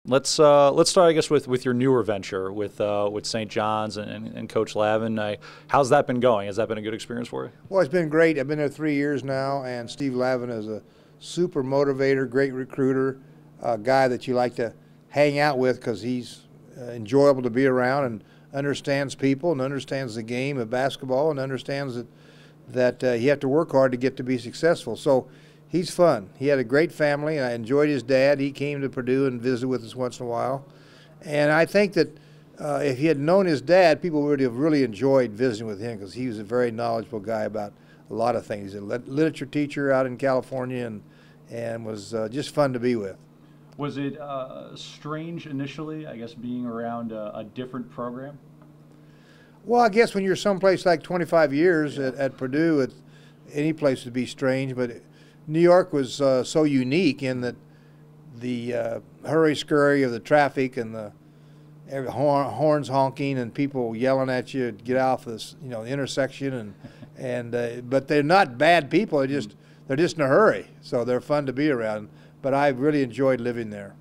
Let's start, I guess, with your newer venture with St. John's and Coach Lavin. How's that been going? Has that been a good experience for you? Well, it's been great. I've been there 3 years now, and Steve Lavin is a super motivator, great recruiter, a guy that you like to hang out with because he's enjoyable to be around and understands people and understands the game of basketball and understands that you have to work hard to get to be successful. So he's fun. He had a great family, and I enjoyed his dad. He came to Purdue and visited with us once in a while. And I think that if he had known his dad, people would have really enjoyed visiting with him because he was a very knowledgeable guy about a lot of things. He's a literature teacher out in California and was just fun to be with. Was it strange initially, I guess, being around a different program? Well, I guess when you're someplace like 25 years at Purdue, any place would be strange, but New York was so unique in that the hurry-scurry of the traffic and the horns honking and people yelling at you to get off this, the intersection, but they're not bad people. They're just in a hurry, so they're fun to be around. But I really enjoyed living there.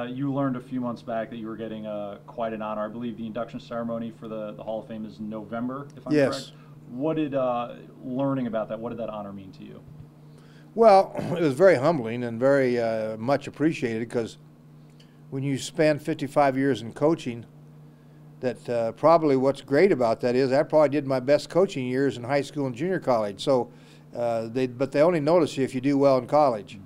You learned a few months back that you were getting quite an honor. I believe the induction ceremony for the Hall of Fame is in November, if I'm correct. What did learning about that, what did that honor mean to you? Well, it was very humbling and very much appreciated because when you spend 55 years in coaching, that probably what's great about that is I probably did my best coaching years in high school and junior college. So, but they only notice you if you do well in college.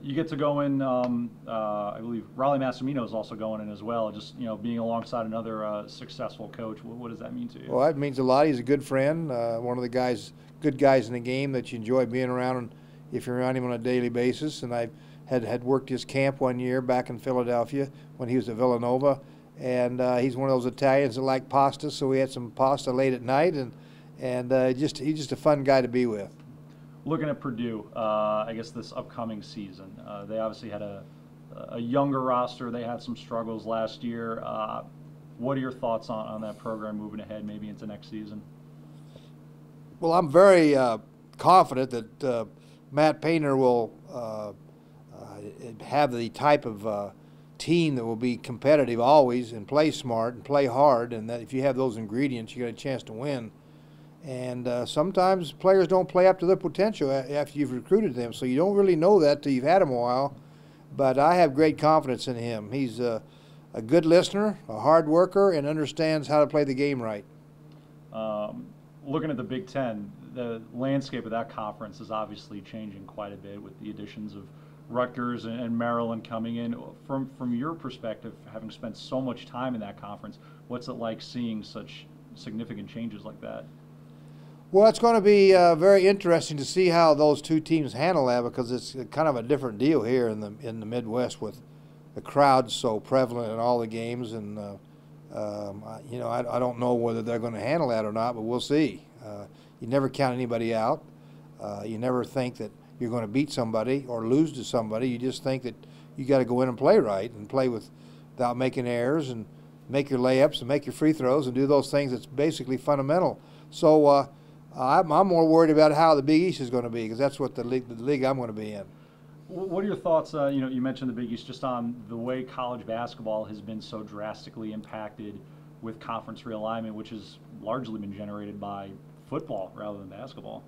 You get to go in, I believe Raleigh Massimino is also going in as well, just being alongside another successful coach. What does that mean to you? Well, that means a lot. He's a good friend, one of the good guys in the game that you enjoy being around if you're around him on a daily basis. And I had worked his camp one year back in Philadelphia when he was at Villanova. And he's one of those Italians that like pasta, so we had some pasta late at night, and he's just a fun guy to be with. Looking at Purdue, I guess this upcoming season, they obviously had a younger roster. They had some struggles last year. What are your thoughts on that program moving ahead, maybe into next season? Well, I'm very confident that Matt Painter will have the type of team that will be competitive always and play smart and play hard, and that if you have those ingredients, you got a chance to win. And sometimes players don't play up to their potential after you've recruited them, so you don't really know that till you've had them a while. But I have great confidence in him. He's a good listener, a hard worker, and understands how to play the game right. Looking at the Big Ten, the landscape of that conference is obviously changing quite a bit with the additions of Rutgers and Maryland coming in. From your perspective, having spent so much time in that conference, what's it like seeing such significant changes like that? Well, it's going to be very interesting to see how those two teams handle that because it's kind of a different deal here in the Midwest with the crowd so prevalent in all the games, and I don't know whether they're going to handle that or not, but we'll see. You never count anybody out. You never think that you're going to beat somebody or lose to somebody. You just think that you got to go in and play right and play without making errors and make your layups and make your free throws and do those things that's basically fundamental. So I'm more worried about how the Big East is going to be because that's what the league I'm going to be in. What are your thoughts, you mentioned the Big East, just on the way college basketball has been so drastically impacted with conference realignment, which has largely been generated by football rather than basketball?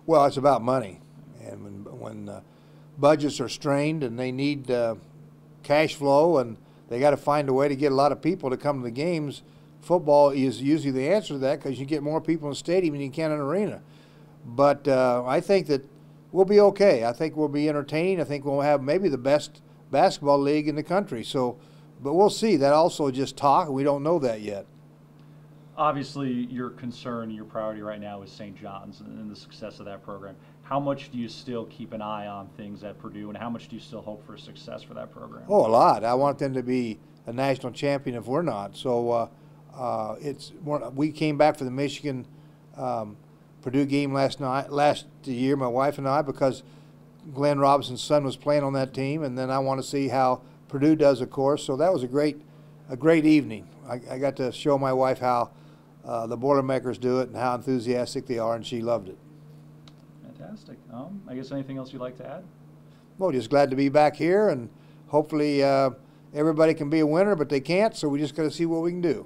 Well, it's about money. And when budgets are strained and they need cash flow and they got to find a way to get a lot of people to come to the games, football is usually the answer to that because you get more people in the stadium than you can in an arena. But I think that we'll be okay. I think we'll be entertained. I think we'll have maybe the best basketball league in the country. So, but we'll see. That also just talk. We don't know that yet. Obviously, your concern, your priority right now is St. John's and the success of that program. How much do you still keep an eye on things at Purdue, and how much do you still hope for success for that program? Oh, a lot. I want them to be a national champion if we're not. So we came back for the Michigan Purdue game last year, my wife and I, because Glenn Robinson's son was playing on that team, and then I want to see how Purdue does, of course. So that was a great evening. I got to show my wife how the Boilermakers do it and how enthusiastic they are, and she loved it. Fantastic. I guess anything else you'd like to add? Well, just glad to be back here, and hopefully everybody can be a winner, but they can't, so we just got to see what we can do.